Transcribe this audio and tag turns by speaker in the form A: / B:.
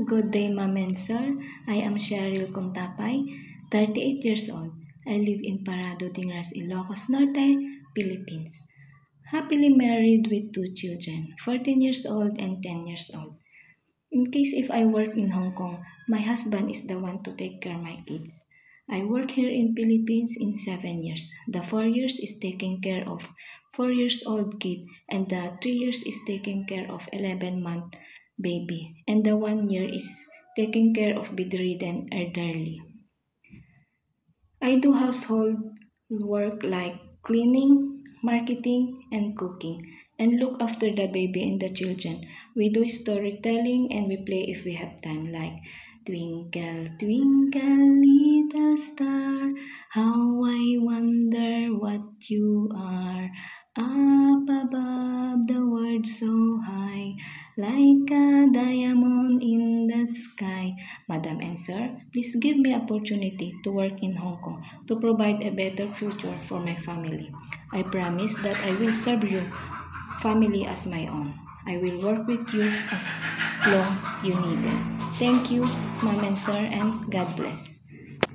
A: good day, Ma'am and Sir. I am Cheryl Contapay, 38 years old. I live in Parado Dingras, Ilocos Norte, Philippines. Happily married with 2 children, 14 years old and 10 years old. In case if I work in Hong Kong, my husband is the one to take care of my kids. I work here in Philippines in 7 years. The 4 years is taking care of 4 years old kid and the 3 years is taking care of 11-month baby and the 1 year is taking care of bedridden elderly. I do household work like cleaning, marketing, and cooking, and look after the baby and the children. We do storytelling and we play if we have time, like Twinkle, twinkle, little star, how I wonder what you are. Up above the world so high, like a diamond in the sky. Madam and Sir, please give me opportunity to work in Hong Kong to provide a better future for my family. I promise that I will serve your family as my own. I will work with you as long you need it. Thank you, Ma'am and Sir, and God bless.